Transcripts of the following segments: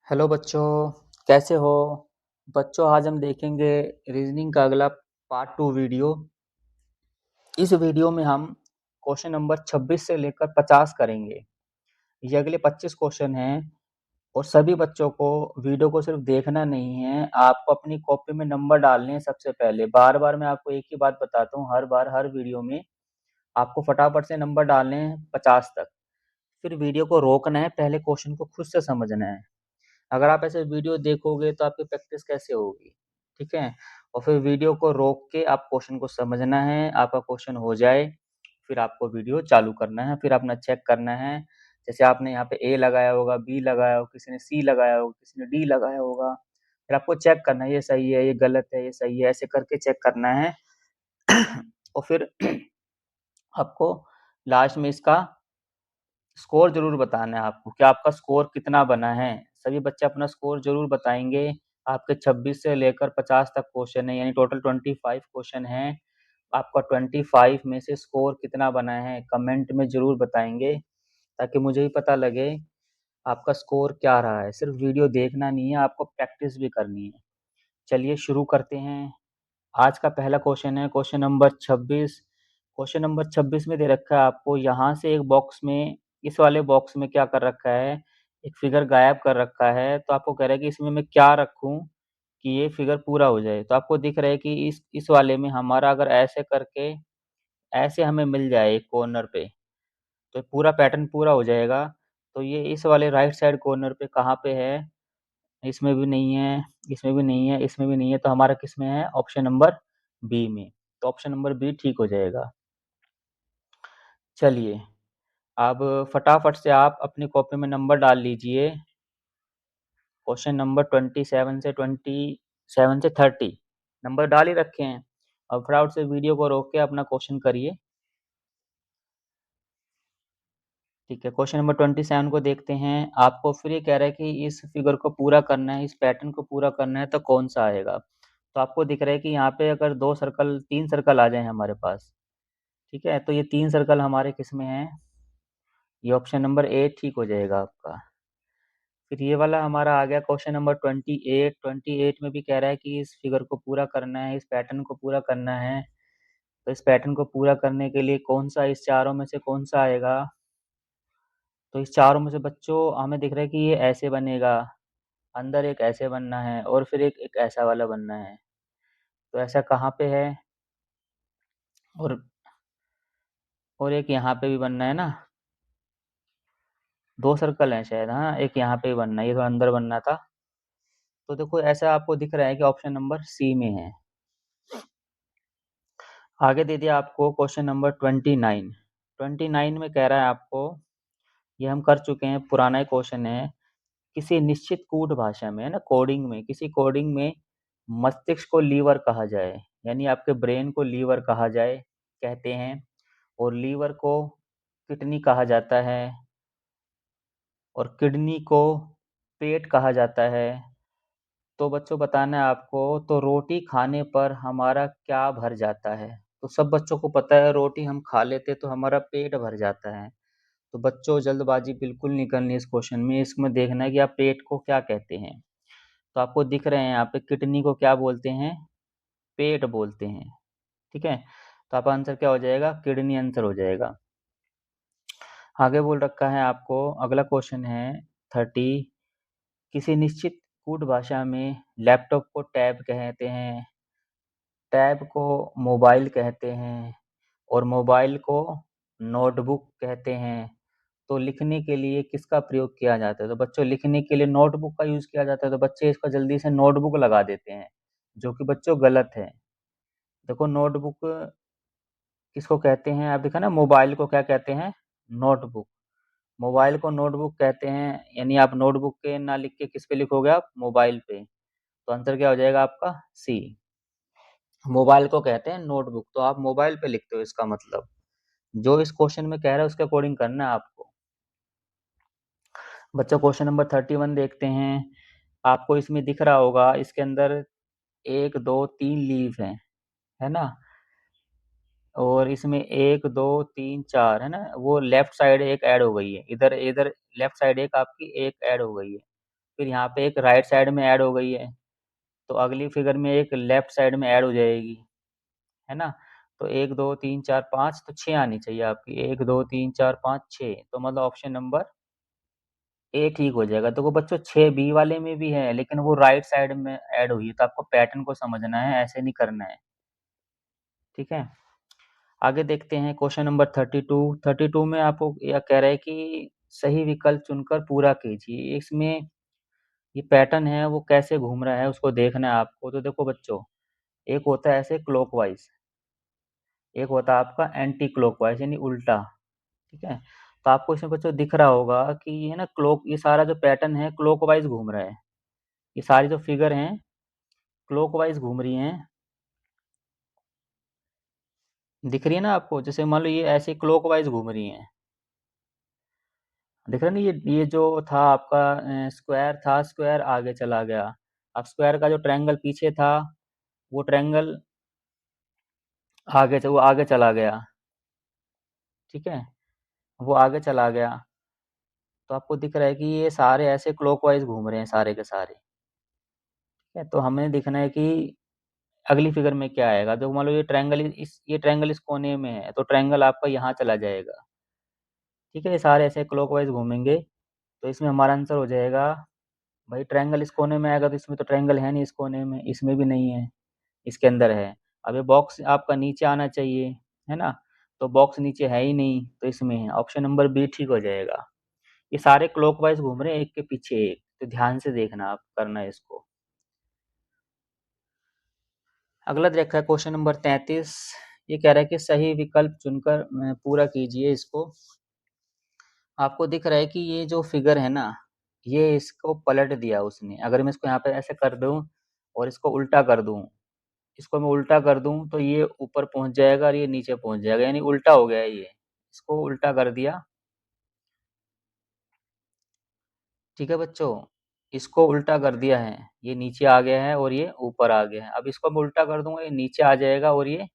Hello बच्चों, कैसे हो? बच्चों, आज हम देखेंगे रीजनिंग का अगला पार्ट 2 वीडियो। इस वीडियो में हम क्वेश्चन नंबर 26 से लेकर 50 करेंगे। ये अगले 25 क्वेश्चन हैं और सभी बच्चों को वीडियो को सिर्फ देखना नहीं है, आपको अपनी कॉपी में नंबर डालने हैं सबसे पहले। बार-बार मैं आपको एक ही बात बताता हूँ, हर बार हर वीडियो में आपको फटाफट से नंबर डालने हैं 50 तक। फिर वीडियो को रोकना है, पहले क्वेश्चन को खुद से समझना है। अगर आप ऐसे वीडियो देखोगे तो आपकी प्रैक्टिस कैसे होगी? ठीक है? और फिर वीडियो को रोक के आप क्वेश्चन को समझना है, आपका क्वेश्चन हो जाए, फिर आपको वीडियो चालू करना है, फिर अपना चेक करना है। जैसे आपने यहाँ पे ए लगाया होगा, बी लगाया होगा, किसी ने सी लगाया होगा, किसी ने डी लगाया होगा। फिर आपको चेक करना है, ये सही है, ये गलत है, ये सही है, ऐसे करके चेक करना है। और फिर आपको लास्ट में इसका स्कोर ज़रूर बताना है आपको कि आपका स्कोर कितना बना है। सभी बच्चे अपना स्कोर ज़रूर बताएँगे। आपके 26 से लेकर 50 तक क्वेश्चन है, यानी टोटल 25 क्वेश्चन हैं। आपका 25 में से स्कोर कितना बना है, कमेंट में ज़रूर बताएँगे, ताकि मुझे भी पता लगे आपका स्कोर क्या रहा है। सिर्फ़ वीडियो देखना नहीं है, आपको प्रैक्टिस भी करनी है। चलिए शुरू करते हैं। आज का पहला क्वेश्चन है क्वेश्चन नंबर 26। क्वेश्चन नंबर 26 में दे रखा है आपको, यहाँ से एक बॉक्स में, इस वाले बॉक्स में क्या कर रखा है, एक फिगर गायब कर रखा है। तो आपको कह रहा है कि इसमें मैं क्या रखूँ कि ये फिगर पूरा हो जाए। तो आपको दिख रहा है कि इस वाले में हमारा अगर ऐसे करके ऐसे हमें मिल जाए एक कॉर्नर पे, तो पूरा पैटर्न पूरा हो जाएगा। तो ये इस वाले राइट साइड कॉर्नर पे कहाँ पे है? इसमें भी नहीं है, इसमें भी नहीं है, इसमें भी नहीं है, तो हमारा किसमें है? ऑप्शन नंबर बी में। तो ऑप्शन नंबर बी ठीक हो जाएगा। चलिए, अब फटाफट से आप अपनी कॉपी में नंबर डाल लीजिए। क्वेश्चन नंबर 27 से 30 नंबर डाल ही रखे हैं। अब फटाफट से वीडियो को रोक के अपना क्वेश्चन करिए। ठीक है, क्वेश्चन नंबर 27 को देखते हैं। आपको फिर ये कह रहा है कि इस फिगर को पूरा करना है, इस पैटर्न को पूरा करना है, तो कौन-सा आएगा? तो आपको दिख रहा है कि यहाँ पे अगर 2 सर्कल 3 सर्कल आ जाएँ हमारे पास, ठीक है? तो ये 3 सर्कल हमारे किसमें हैं? ये ऑप्शन नंबर ए ठीक हो जाएगा आपका। फिर ये वाला हमारा आ गया क्वेश्चन नंबर 28। 28 में भी कह रहा है कि इस फिगर को पूरा करना है, इस पैटर्न को पूरा करना है। तो इस पैटर्न को पूरा करने के लिए कौन-सा इस चारों में से कौन-सा आएगा? तो इस चारों में से बच्चों हमें दिख रहा है कि ये ऐसे बनेगा, अंदर एक ऐसे बनना है और फिर एक एक ऐसा वाला बनना है। तो ऐसा कहाँ पे है? और एक यहाँ पे भी बनना है ना? 2 सर्कल हैं शायद, हाँ, एक यहाँ पे भी बनना है, ये तो अंदर बनना था। तो देखो ऐसा आपको दिख रहा है कि ऑप्शन नंबर सी में है। आगे दे दिया आपको क्वेश्चन नंबर 29। 29 में कह रहा है आपको, ये हम कर चुके हैं, पुराना ही क्वेश्चन है। किसी निश्चित कूट भाषा में, है ना, कोडिंग में, किसी कोडिंग में मस्तिष्क को लीवर कहा जाए, यानी आपके ब्रेन को लीवर कहा जाए कहते हैं, और लीवर को किडनी कहा जाता है, और किडनी को पेट कहा जाता है। तो बच्चों बताना है आपको, तो रोटी खाने पर हमारा क्या भर जाता है? तो सब बच्चों को पता है, रोटी हम खा लेते तो हमारा पेट भर जाता है। तो बच्चों जल्दबाजी बिल्कुल नहीं करनी इस क्वेश्चन में, इसमें देखना है कि आप पेट को क्या कहते हैं। तो आपको दिख रहे हैं यहाँ पे किडनी को क्या बोलते हैं? पेट बोलते हैं, ठीक है? तो आपका आंसर क्या हो जाएगा? किडनी आंसर हो जाएगा। आगे बोल रखा है आपको, अगला क्वेश्चन है 30। किसी निश्चित कूट भाषा में लैपटॉप को टैब कहते हैं, टैब को मोबाइल कहते हैं, और मोबाइल को नोटबुक कहते हैं। तो लिखने के लिए किसका प्रयोग किया जाता है? तो बच्चों लिखने के लिए नोटबुक का यूज़ किया जाता है, तो बच्चे इसका जल्दी से नोटबुक लगा देते हैं, जो कि बच्चों गलत है। देखो नोटबुक किसको कहते हैं? आप देखा ना, मोबाइल को क्या कहते हैं? नोटबुक। मोबाइल को नोटबुक कहते हैं, यानी आप नोटबुक पे ना लिख के किस पे लिखोगे आप? मोबाइल पे। तो आंसर क्या हो जाएगा आपका? सी। मोबाइल को कहते हैं नोटबुक, तो आप मोबाइल पे लिखते हो इसका मतलब। जो इस क्वेश्चन में कह रहा है उसके अकॉर्डिंग करना है आपको। बच्चों क्वेश्चन नंबर 31 देखते हैं। आपको इसमें दिख रहा होगा, इसके अंदर 1, 2, 3 लीफ हैं, है ना? और इसमें 1, 2, 3, 4 है ना? वो लेफ्ट साइड एक ऐड हो गई है। इधर इधर लेफ्ट साइड एक आपकी एक ऐड हो गई है। फिर यहाँ पे एक राइट साइड में ऐड हो गई है, तो अगली फिगर में एक लेफ्ट साइड में ऐड हो जाएगी, है ना? तो 1, 2, 3, 4, 5 तो 6 आनी चाहिए आपकी, 1, 2, 3, 4, 5, 6 तो मतलब ऑप्शन नंबर ए ठीक हो जाएगा। देखो बच्चों 6 बी वाले में भी है, लेकिन वो राइट साइड में ऐड हुई है, तो आपको पैटर्न को समझना है, ऐसे नहीं करना है, ठीक है? आगे देखते हैं क्वेश्चन नंबर 32। 32 में आपको यह कह रहा है कि सही विकल्प चुनकर पूरा कीजिए। इसमें ये पैटर्न है वो कैसे घूम रहा है उसको देखना है आपको। तो देखो बच्चों, एक होता है ऐसे क्लॉकवाइज, एक होता है आपका एंटी क्लॉकवाइज यानी उल्टा, ठीक है? तो आपको इसमें बच्चों दिख रहा होगा कि ये ना ये सारा जो पैटर्न है क्लॉकवाइज घूम रहा है। ये सारी जो फिगर हैं क्लॉकवाइज घूम रही हैं, दिख रही है ना आपको? जैसे मान लो ये ऐसे क्लॉकवाइज घूम रही हैं, दिख रहा है ना? ये जो था आपका स्क्वायर था, स्क्वायर आगे चला गया। अब स्क्वायर का जो ट्रायंगल पीछे था, वो ट्रायंगल वो आगे चला गया, ठीक है? वो आगे चला गया, तो आपको दिख रहा है कि ये सारे ऐसे क्लॉकवाइज घूम रहे हैं सारे के सारे, ठीक है? तो हमें देखना है कि अगली फिगर में क्या आएगा। तो मान लो ये ट्रायंगल इस कोने में है, तो ट्रायंगल आपका यहाँ चला जाएगा, ठीक है? ये सारे ऐसे क्लॉकवाइज घूमेंगे, तो इसमें हमारा आंसर हो जाएगा, भाई ट्रायंगल इस कोने में आएगा, तो इसमें तो ट्रायंगल है नहीं, इस कोने में, इसमें भी नहीं है, इसके अंदर है। अब ये बॉक्स आपका नीचे आना चाहिए, है ना? तो बॉक्स नीचे है ही नहीं, तो इसमें है, ऑप्शन नंबर बी ठीक हो जाएगा। ये सारे क्लॉकवाइज घूम रहे हैं एक के पीछे एक, तो ध्यान से देखना, आप करना है इसको। अगला देखा है क्वेश्चन नंबर 33। ये कह रहा है कि सही विकल्प चुनकर पूरा कीजिए इसको। आपको दिख रहा है कि ये जो फिगर है ना, ये इसको पलट दिया उसने। अगर मैं इसको यहाँ पे ऐसे कर दूं और इसको उल्टा कर दूं, इसको मैं उल्टा कर दूं तो ये ऊपर पहुंच जाएगा और ये नीचे पहुंच जाएगा, यानी उल्टा हो गया है ये। इसको उल्टा कर दिया, ठीक है बच्चों? इसको उल्टा कर दिया है, ये नीचे आ गया है और ये ऊपर आ गया है। अब इसको मैं उल्टा कर दूंगा, ये नीचे आ जाएगा और ये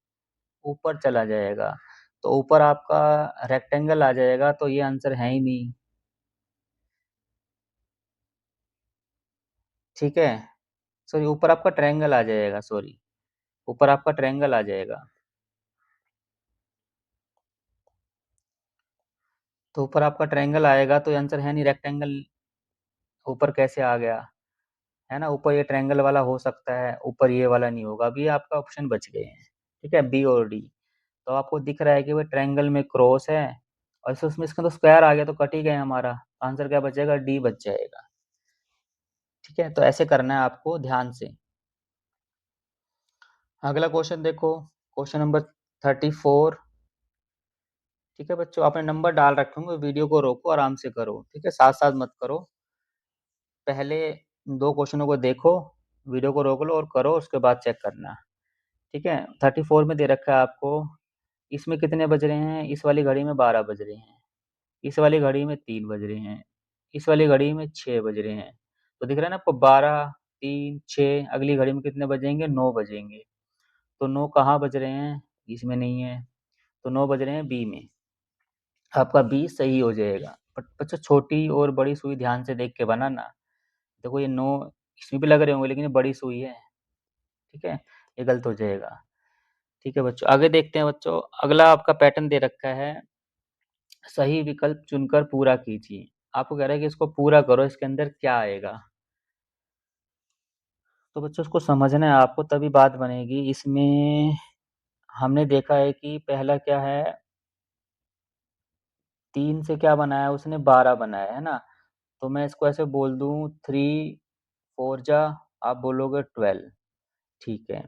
ऊपर चला जाएगा, तो ऊपर आपका रेक्टेंगल आ जाएगा, तो ये आंसर है ही नहीं, ठीक है? सॉरी, ऊपर आपका ट्रायंगल आ जाएगा, सॉरी, ऊपर आपका ट्रायंगल आ जाएगा। तो ऊपर आपका ट्रायंगल आएगा, तो आंसर है नहीं, रेक्टेंगल ऊपर कैसे आ गया, है ना? ऊपर ये ट्रायंगल वाला हो सकता है, ऊपर ये वाला नहीं होगा। अभी आपका ऑप्शन बच गए हैं, ठीक है, बी और डी। तो आपको दिख रहा है कि वो ट्रायंगल में क्रॉस है, और उसमें इसका तो स्क्वायर आ गया, तो कट ही गए हमारा। आंसर क्या बचेगा? डी बच जाएगा, ठीक है? तो ऐसे करना है आपको ध्यान से। अगला क्वेश्चन देखो, क्वेश्चन नंबर 34। ठीक है बच्चों, आपने नंबर डाल रखे होंगे, वीडियो को रोको, आराम से करो, ठीक है? साथ साथ मत करो, पहले दो क्वेश्चनों को देखो, वीडियो को रोक लो और करो, उसके बाद चेक करना, ठीक है? 34 में दे रखा है आपको, इसमें कितने बज रहे हैं? इस वाली घड़ी में 12 बज रहे हैं, इस वाली घड़ी में 3 बज रहे हैं, इस वाली घड़ी में 6 बज रहे हैं। तो दिख रहा है ना आपको, 12, 3, 6, अगली घड़ी में कितने बजेंगे? 9 बजेंगे। तो 9 कहाँ बज रहे हैं? इसमें नहीं है, तो 9 बज रहे हैं बी में। आपका बी सही हो जाएगा। बट बच्चों, छोटी और बड़ी सुई ध्यान से देख के बनाना। देखो ये 9 इसमें भी लग रहे होंगे, लेकिन ये बड़ी सुई है, ठीक है? ये गलत हो जाएगा, ठीक है बच्चों? आगे देखते हैं बच्चों, अगला आपका पैटर्न दे रखा है, सही विकल्प चुनकर पूरा कीजिए। आपको कह रहा है कि इसको पूरा करो, इसके अंदर क्या आएगा? तो बच्चों उसको समझना है आपको, तभी बात बनेगी। इसमें हमने देखा है कि पहला क्या है, 3 से क्या बनाया उसने? 12 बनाया है ना? तो मैं इसको ऐसे बोल दूँ, 3 4 जा, आप बोलोगे 12, ठीक है?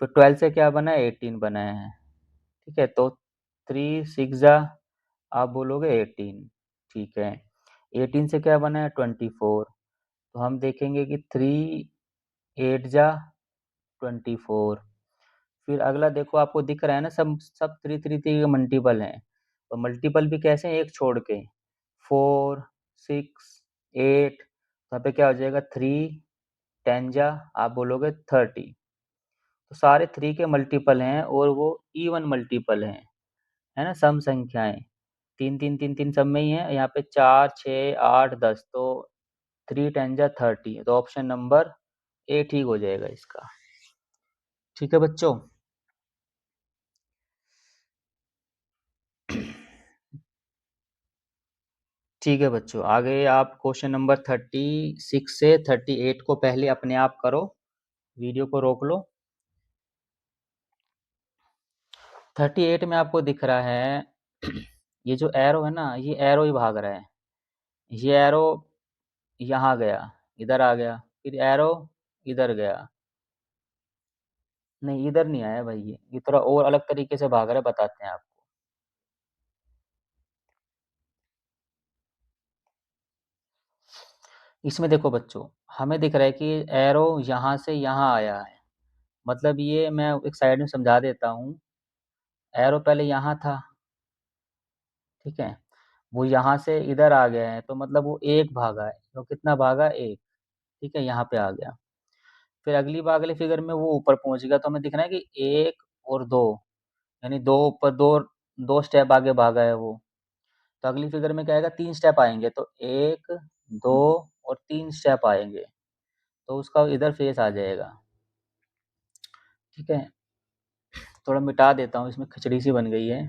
तो 12 से क्या बना है? 18 बनाया है, ठीक है? तो 3 6 जा, आप बोलोगे 18, ठीक है? 18 से क्या बना है? 24। तो हम देखेंगे कि 3 8 जा 24। फिर अगला देखो, आपको दिख रहा है ना, सब सब 3 3 3 के मल्टीपल हैं। और मल्टीपल भी कैसे हैं? एक छोड़ के, 4 6 8, यहाँ पे क्या हो जाएगा? 3 10 जा, आप बोलोगे 30। तो सारे 3 के मल्टीपल हैं और वो इवन मल्टीपल हैं, है ना? सम संख्याएं 3 3 3 3 सब में ही है। यहाँ पे 4 6 8 10, तो 3 10 जा 30, तो ऑप्शन नंबर ए ठीक हो जाएगा इसका। ठीक है बच्चों। ठीक है बच्चों, आगे आप क्वेश्चन नंबर 36 से 38 को पहले अपने आप करो, वीडियो को रोक लो। 38 में आपको दिख रहा है ये जो एरो है ना, ये एरो ही भाग रहा है। ये एरो यहाँ गया, इधर आ गया, फिर एरो इधर गया। नहीं, इधर नहीं आया भाई, ये थोड़ा और अलग तरीके से भाग रहा है, बताते हैं आपको। इसमें देखो बच्चों, हमें दिख रहा है कि एरो यहाँ से यहाँ आया है। मतलब ये मैं एक साइड में समझा देता हूँ। एरो पहले यहाँ था, ठीक है, वो यहाँ से इधर आ गया है, तो मतलब वो एक भागा है। तो कितना भागा? एक। ठीक है, यहाँ पे आ गया। फिर अगली बार अगले फिगर में वो ऊपर पहुंच गया, तो हमें दिख रहा है कि एक और दो, यानी दो ऊपर, दो दो स्टेप आगे भागा है वो। तो अगली फिगर में क्या आएगा? 3 स्टेप आएंगे, तो 1 2 और 3 स्टेप आएंगे, तो उसका इधर फेस आ जाएगा। ठीक है, थोड़ा मिटा देता हूँ, इसमें खिचड़ी सी बन गई है।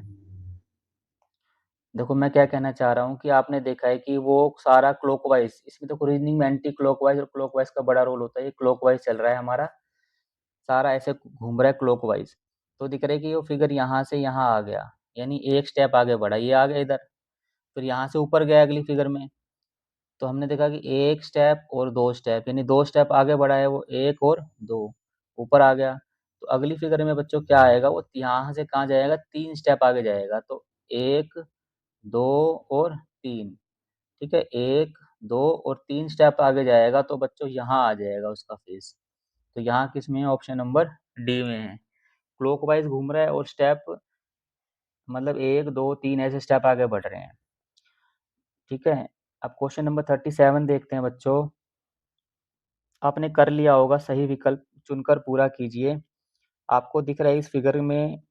देखो मैं क्या कहना चाह रहा हूँ कि आपने देखा है कि वो सारा क्लॉकवाइज, इसमें तो रीजनिंग में एंटी क्लॉकवाइज और क्लॉकवाइज का बड़ा रोल होता है। ये क्लॉकवाइज चल रहा है हमारा, सारा ऐसे घूम रहा है क्लॉकवाइज। तो दिख रहा है कि वो फिगर यहाँ से यहाँ आ गया, यानी एक स्टेप आगे बढ़ा, ये आ गया इधर। फिर यहाँ से ऊपर गया अगली फिगर में, तो हमने देखा कि एक स्टेप और दो स्टेप, यानी दो स्टेप आगे बढ़ा है वो, एक और दो, ऊपर आ गया। तो अगली फिगर में बच्चों क्या आएगा? वो यहाँ से कहाँ जाएगा? 3 स्टेप आगे जाएगा, तो 1 2 और 3। ठीक है, 1 2 और 3 स्टेप आगे जाएगा, तो बच्चों यहाँ आ जाएगा उसका फेस। तो यहाँ किस में है? ऑप्शन नंबर डी में है। क्लॉकवाइज घूम रहा है और स्टेप मतलब 1 2 3 ऐसे स्टेप आगे बढ़ रहे हैं। ठीक है, अब क्वेश्चन नंबर 37 देखते हैं बच्चों। आपने कर लिया होगा, सही विकल्प चुनकर पूरा कीजिए। आपको दिख रहा है इस फिगर में,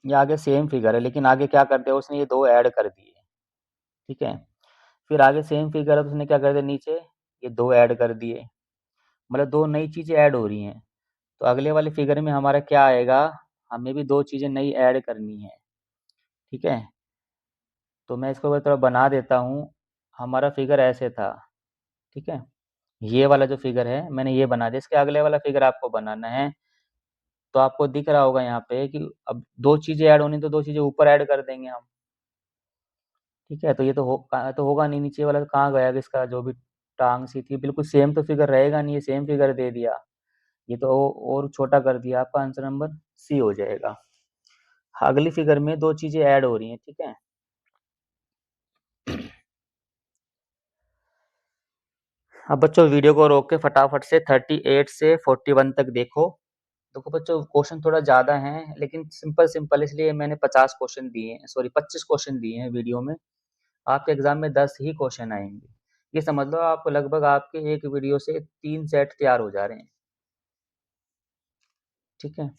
ये आगे सेम फिगर है, लेकिन आगे क्या कर दिया उसने? ये दो ऐड कर दिए। ठीक है, फिर आगे सेम फिगर है, तो उसने क्या कर दिया? नीचे ये दो ऐड कर दिए, मतलब दो नई चीजें ऐड हो रही हैं। तो अगले वाले फिगर में हमारा क्या आएगा? हमें भी दो चीजें नई ऐड करनी है। ठीक है, तो मैं इसको थोड़ा बना देता हूँ। हमारा फिगर ऐसे था, ठीक है, ये वाला जो फिगर है मैंने ये बना दिया, इसके अगले वाला फिगर आपको बनाना है। तो आपको दिख रहा होगा यहाँ पे कि अब दो चीजें ऐड होनी, तो दो चीजें ऊपर ऐड कर देंगे हम। ठीक है, तो ये तो होगा नहीं, नीचे वाला तो कहाँ गया? इसका जो भी टांग सी थी, बिल्कुल सेम तो फिगर रहेगा नहीं, ये सेम फिगर दे दिया, ये तो और छोटा कर दिया। आपका आंसर नंबर सी हो जाएगा। अगली फिगर में दो चीजें ऐड हो रही हैं। ठीक है, अब बच्चों वीडियो को रोक के फटाफट से 38 से 41 तक देखो। देखो बच्चों, क्वेश्चन थोड़ा ज़्यादा हैं, लेकिन सिंपल सिंपल, इसलिए मैंने 50 क्वेश्चन दिए हैं, सॉरी 25 क्वेश्चन दिए हैं वीडियो में। आपके एग्जाम में 10 ही क्वेश्चन आएंगे। ये समझ लो आप लगभग आपके एक वीडियो से 3 सेट तैयार हो जा रहे हैं। ठीक है,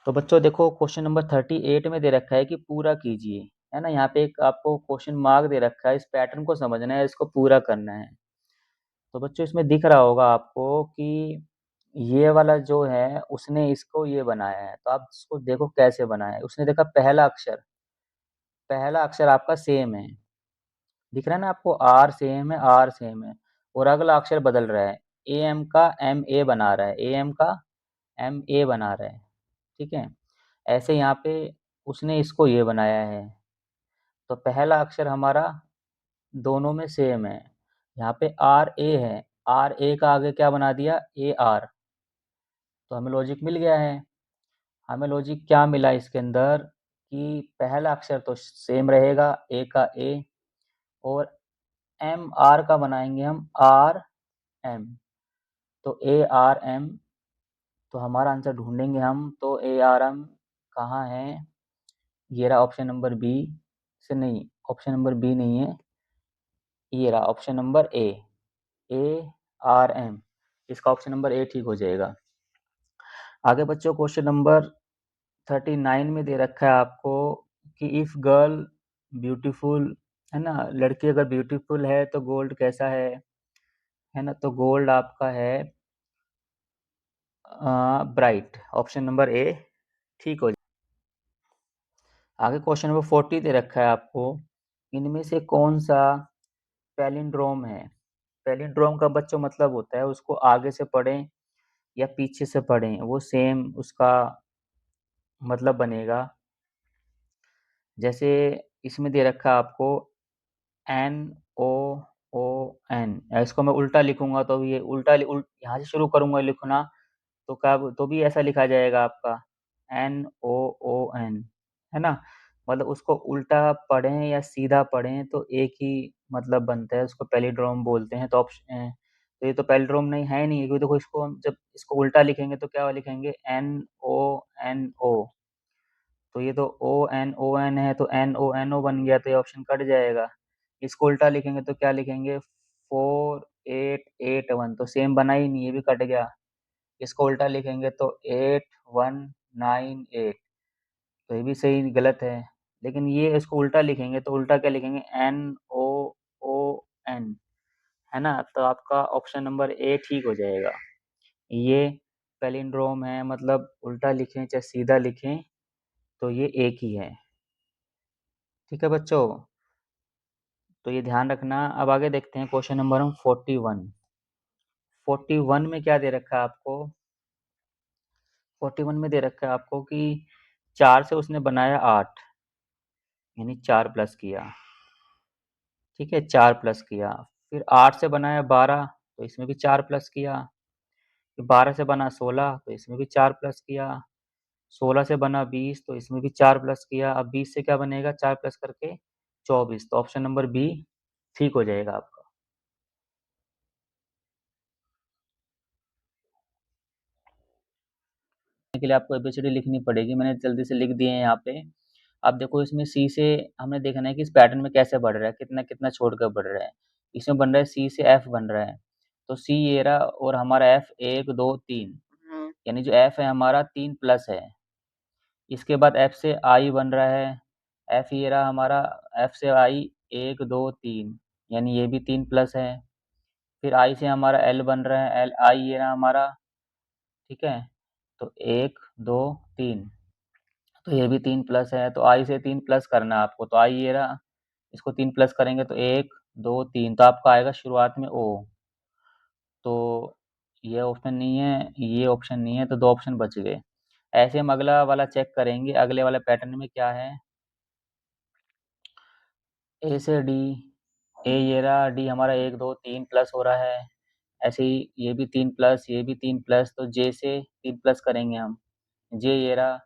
तो बच्चों देखो क्वेश्चन नंबर 38 में दे रखा है कि पूरा कीजिए, है ना। यहाँ पे एक आपको क्वेश्चन मार्क दे रखा है, इस पैटर्न को समझना है, इसको पूरा करना है। तो बच्चों इसमें दिख रहा होगा आपको कि ये वाला जो है उसने इसको ये बनाया है, तो आप इसको देखो कैसे बनाया है। उसने देखा पहला अक्षर आपका सेम है, दिख रहा है ना आपको? आर सेम है, आर सेम है, और अगला अक्षर बदल रहा है। ए एम का एम ए बना रहा है, ए एम का एम ए बना रहा है। ठीक है, ऐसे यहाँ पे उसने इसको ये बनाया है, तो पहला अक्षर हमारा दोनों में सेम है। यहाँ पे आर ए है, आर ए का आगे क्या बना दिया? A R. तो हमें लॉजिक मिल गया है। हमें लॉजिक क्या मिला इसके अंदर कि पहला अक्षर तो सेम रहेगा, ए का ए, और एम आर का बनाएंगे हम आर एम, तो ए आर एम। तो हमारा आंसर ढूंढेंगे हम, तो ए आर एम कहाँ है? ये रहा ऑप्शन नंबर बी से, नहीं ऑप्शन नंबर बी नहीं है, ये रहा option number A R M. इसका ऑप्शन नंबर ए ठीक हो जाएगा। आगे बच्चों क्वेश्चन नंबर 39 में दे रखा है आपको कि इफ गर्ल ब्यूटीफुल, है ना, लड़की अगर ब्यूटीफुल है तो गोल्ड कैसा है? है ना। तो गोल्ड आपका है ब्राइट, ऑप्शन नंबर ए ठीक हो। आगे क्वेश्चन नंबर 40 दे रखा है आपको, इनमें से कौन सा पैलिंड्रोम है। पैलिंड्रोम का बच्चों मतलब होता है उसको आगे से पढ़ें या पीछे से पढ़ें वो सेम उसका मतलब बनेगा। जैसे इसमें दे रखा है आपको एन ओ ओ एन, इसको मैं उल्टा लिखूंगा तो ये यहाँ से शुरू करूंगा लिखना तो क्या तो भी ऐसा लिखा जाएगा आपका एन ओ ओ एन, है ना। मतलब उसको उल्टा पढ़ें या सीधा पढ़ें तो एक ही मतलब बनता है, उसको पैलिड्रोम बोलते हैं। तो ऑप्शन तो ये तो पैलिड्रोम नहीं है नहीं, क्योंकि देखो इसको हम जब इसको उल्टा लिखेंगे तो क्या लिखेंगे एन ओ, तो ये तो ओ एन है तो एन ओ बन गया, तो ये ऑप्शन कट जाएगा। इसको उल्टा लिखेंगे तो क्या लिखेंगे 4881, तो सेम बना ही नहीं, ये भी कट गया। इसको उल्टा लिखेंगे तो 8198, तो ये भी सही गलत है। लेकिन ये इसको उल्टा लिखेंगे तो उल्टा क्या लिखेंगे एन ओ ओ एन, है ना। तो आपका ऑप्शन नंबर ए ठीक हो जाएगा। ये पैलिंड्रोम है, मतलब उल्टा लिखें चाहे सीधा लिखें तो ये एक ही है। ठीक है बच्चों, तो ये ध्यान रखना। अब आगे देखते हैं क्वेश्चन नंबर 41। 41 में क्या दे रखा है आपको, 41 में दे रखा है आपको कि 4 से उसने बनाया 8, यानी 4 प्लस किया, ठीक है 4 प्लस किया। फिर 8 से बनाया 12 तो इसमें भी 4 प्लस किया। फिर 12 से बना 16 तो इसमें भी 4 प्लस किया। 16 से बना 20 तो इसमें भी 4 प्लस किया। अब 20 से क्या बनेगा 4 प्लस करके 24, तो ऑप्शन नंबर बी ठीक हो जाएगा आपका। के लिए आपको एबीसीडी लिखनी पड़ेगी, मैंने जल्दी से लिख दिए हैं यहाँ पे। अब देखो इसमें सी से हमने देखना है कि इस पैटर्न में कैसे बढ़ रहा है, कितना कितना छोड़कर बढ़ रहा है। इसमें बन रहा है सी से एफ बन रहा है, तो सी ये रहा और हमारा एफ 1 2 3, यानी जो एफ है हमारा 3 प्लस है। इसके बाद एफ से आई बन रहा है, एफ ये रहा हमारा, एफ से आई 1 2 3, यानी ये भी 3 प्लस है। फिर आई से हमारा एल बन रहा है, एल आई ये रहा हमारा, ठीक है। तो 1 2 3, तो ये भी 3 प्लस है, तो आई से 3 प्लस करना है आपको, तो आई ये रहा, इसको 3 प्लस करेंगे तो 1 2 3, तो आपका आएगा शुरुआत में ओ। तो ये ऑप्शन नहीं है, ये ऑप्शन नहीं है, तो 2 ऑप्शन बच गए। ऐसे हम अगला वाला चेक करेंगे, अगले वाले पैटर्न में क्या है। ए से डी, ए ये रहा, डी हमारा 1 2 3 प्लस हो रहा है। ऐसे ही ये भी 3 प्लस, ये भी 3 प्लस, तो जे से 3 प्लस करेंगे हम, जे ये रहा,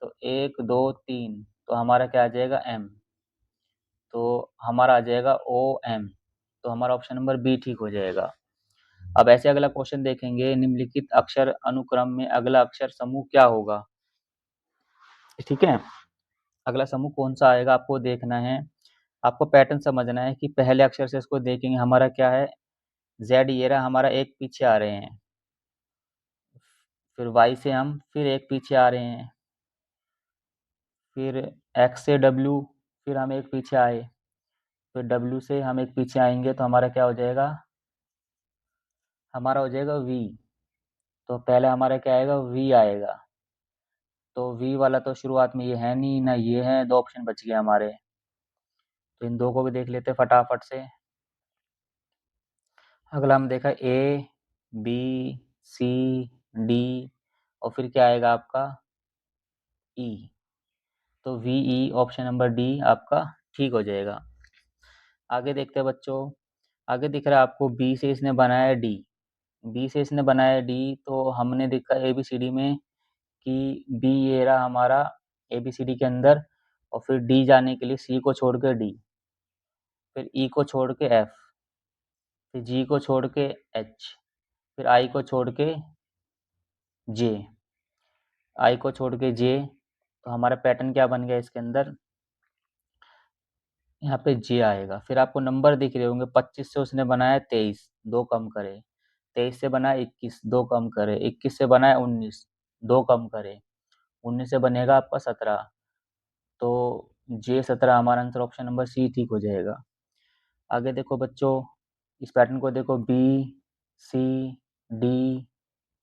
तो 1 2 3, तो हमारा क्या आ जाएगा एम, तो हमारा आ जाएगा ओ एम, तो हमारा ऑप्शन नंबर बी ठीक हो जाएगा। अब ऐसे अगला क्वेश्चन देखेंगे, निम्नलिखित अक्षर अनुक्रम में अगला अक्षर समूह क्या होगा। ठीक है, अगला समूह कौन सा आएगा आपको देखना है। आपको पैटर्न समझना है कि पहले अक्षर से इसको देखेंगे, हमारा क्या है जेड ये रहा हमारा, एक पीछे आ रहे हैं। फिर वाई से हम फिर एक पीछे आ रहे हैं। फिर एक्स से डब्ल्यू, फिर हम एक पीछे आए। फिर डब्ल्यू से हम एक पीछे आएंगे, तो हमारा क्या हो जाएगा, हमारा हो जाएगा वी। तो पहले हमारा क्या आएगा वी आएगा, तो वी वाला तो शुरुआत में ये है नहीं ना, ये है, 2 ऑप्शन बच गए हमारे। तो इन 2 को भी देख लेते हैं फटाफट से। अगला हम देखा ए बी सी डी, और फिर क्या आएगा आपका ई, तो V E option number D आपका ठीक हो जाएगा। आगे देखते हैं बच्चों, आगे दिख रहा है आपको बी से इसने बनाया डी, बी से इसने बनाया डी, तो हमने देखा ए बी सी डी में कि बी ये रहा हमारा ए बी सी डी के अंदर, और फिर डी जाने के लिए सी को छोड़ के डी, फिर ई को छोड़ के एफ, फिर जी को छोड़ के एच, फिर आई को छोड़ के जे, आई को छोड़ के जे, तो हमारा पैटर्न क्या बन गया इसके अंदर, यहाँ पे जे आएगा। फिर आपको नंबर दिख रहे होंगे, 25 से उसने बनाया 23, 2 कम करे। 23 से बनाया 21, 2 कम करे। 21 से बनाया 19, 2 कम करे। 19 से बनेगा आपका 17, तो जे 17 हमारा आंसर ऑप्शन नंबर सी ठीक हो जाएगा। आगे देखो बच्चों, इस पैटर्न को देखो बी सी, डी,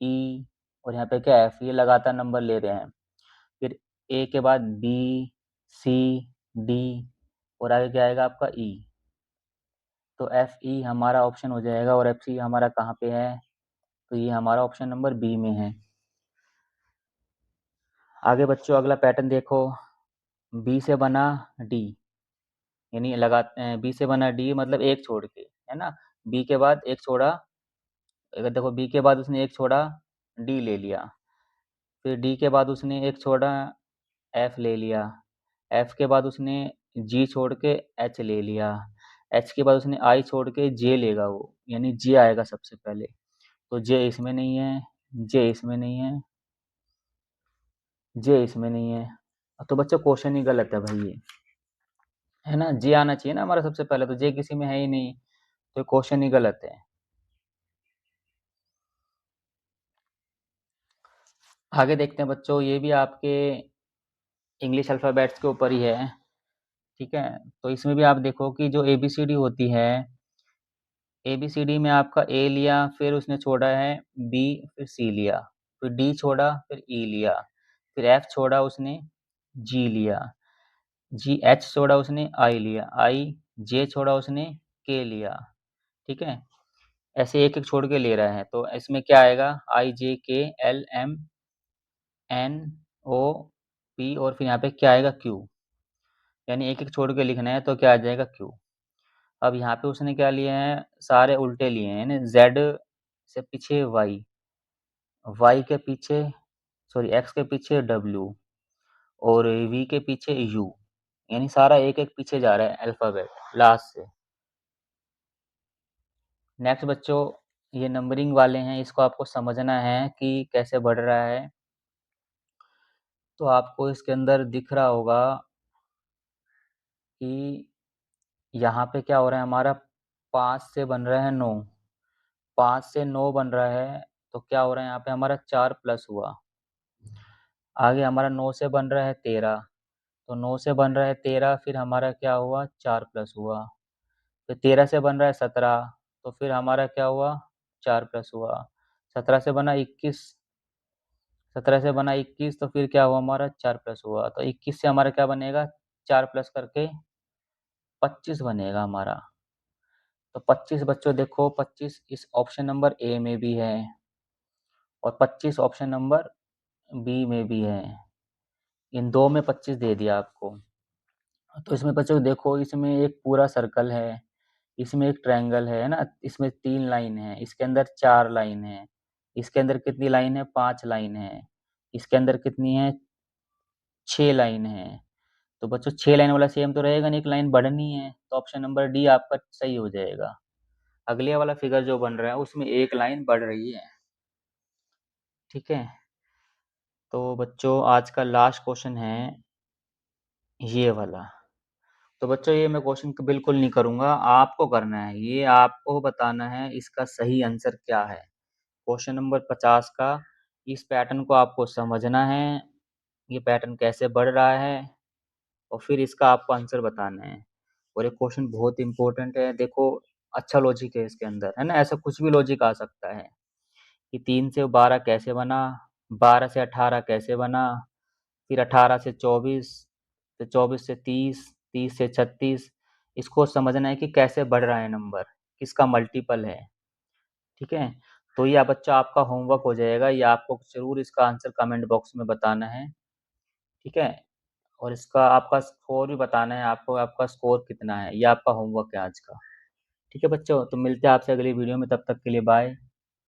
ई और यहाँ पे क्या एफ, ये लगातार नंबर ले रहे हैं। फिर ए के बाद बी, सी, डी और आगे क्या आएगा आपका ई। तो एफ ई हमारा ऑप्शन हो जाएगा और एफ सी हमारा कहाँ पे है, तो ये हमारा ऑप्शन नंबर बी में है। आगे बच्चों अगला पैटर्न देखो, बी से बना डी, यानी बी से बना डी मतलब एक छोड़ के, है ना। बी के बाद एक छोड़ा, अगर देखो बी के बाद उसने एक छोड़ा, डी ले लिया। फिर डी के बाद उसने एक छोड़ा, एफ ले लिया। एफ के बाद उसने जी छोड़ के एच ले लिया। एच के बाद उसने आई छोड़ के जे लेगा वो, यानी जे आएगा सबसे पहले। तो जे इसमें नहीं है, जे इसमें नहीं है, जे इसमें नहीं है। तो बच्चों क्वेश्चन ही गलत है भाई ये, है ना। जे आना चाहिए ना हमारा सबसे पहले, तो जे किसी में है ही नहीं, तो क्वेश्चन ही गलत है। आगे देखते हैं बच्चों, ये भी आपके इंग्लिश अल्फ़ाबेट्स के ऊपर ही है, ठीक है। तो इसमें भी आप देखो कि जो एबीसीडी होती है, एबीसीडी में आपका ए लिया, फिर उसने छोड़ा है बी, फिर सी लिया, फिर डी छोड़ा, फिर ई लिया, फिर एफ छोड़ा उसने, जी लिया, जी एच छोड़ा उसने, आई लिया, आई जे छोड़ा उसने, के लिया, ठीक है। ऐसे एक एक छोड़ के ले रहा है, तो इसमें क्या आएगा, I J K L M N O P और फिर यहाँ पे क्या आएगा क्यू, यानी एक एक छोड़ के लिखना है तो क्या आ जाएगा क्यू। अब यहाँ पे उसने क्या लिए हैं, सारे उल्टे लिए हैं, यानी जेड से पीछे वाई, वाई के पीछे, सॉरी एक्स के पीछे डब्ल्यू और वी के पीछे यू, यानी सारा एक एक पीछे जा रहा है अल्फ़ाबेट लास्ट से। नेक्स्ट बच्चों, ये नंबरिंग वाले हैं, इसको आपको समझना है कि कैसे बढ़ रहा है। तो आपको इसके अंदर दिख रहा होगा कि यहाँ पे क्या हो रहा है हमारा, 5 से बन रहा है 9, 5 से 9 बन रहा है, तो क्या हो रहा है यहाँ पे हमारा 4 प्लस हुआ। आगे हमारा 9 से बन रहा है 13, तो 9 से बन रहा है 13, फिर हमारा क्या हुआ 4 प्लस हुआ। फिर 13 से बन रहा है 17, तो फिर हमारा क्या हुआ 4 प्लस हुआ। 17 से बना 21, 17 से बना 21, तो फिर क्या हुआ हमारा 4 प्लस हुआ। तो 21 से हमारा क्या बनेगा, 4 प्लस करके 25 बनेगा हमारा। तो 25 बच्चों देखो, 25 इस ऑप्शन नंबर ए में भी है और 25 ऑप्शन नंबर बी में भी है, इन दो में 25 दे दिया आपको। तो इसमें बच्चों देखो, इसमें एक पूरा सर्कल है, इसमें एक ट्रायंगल है ना, इसमें 3 लाइन है, इसके अंदर 4 लाइन है, इसके अंदर कितनी लाइन है, 5 लाइन है, इसके अंदर कितनी है, 6 लाइन है। तो बच्चों 6 लाइन वाला सेम तो रहेगा नहीं, एक लाइन बढ़नी है, तो ऑप्शन नंबर डी आपका सही हो जाएगा। अगले वाला फिगर जो बन रहा है उसमें एक लाइन बढ़ रही है, ठीक है। तो बच्चों आज का लास्ट क्वेश्चन है ये वाला। तो बच्चों ये मैं क्वेश्चन बिल्कुल नहीं करूँगा, आपको करना है, ये आपको बताना है इसका सही आंसर क्या है। क्वेश्चन नंबर 50 का इस पैटर्न को आपको समझना है, ये पैटर्न कैसे बढ़ रहा है और फिर इसका आपको आंसर बताना है। और ये क्वेश्चन बहुत इंपॉर्टेंट है, देखो अच्छा लॉजिक है इसके अंदर, है ना। ऐसा कुछ भी लॉजिक आ सकता है कि 3 से 12 कैसे बना, 12 से 18 कैसे बना, फिर 18 से 24, फिर 24 से 30, 30 से 36। इसको समझना है कि कैसे बढ़ रहा है नंबर, किसका मल्टीपल है, ठीक है। तो ये बच्चा आपका होमवर्क हो जाएगा, ये आपको ज़रूर इसका आंसर कमेंट बॉक्स में बताना है, ठीक है। और इसका आपका स्कोर भी बताना है आपको, आपका स्कोर कितना है, ये आपका होमवर्क है आज का, ठीक है बच्चों। तो मिलते हैं आपसे अगली वीडियो में, तब तक के लिए बाय।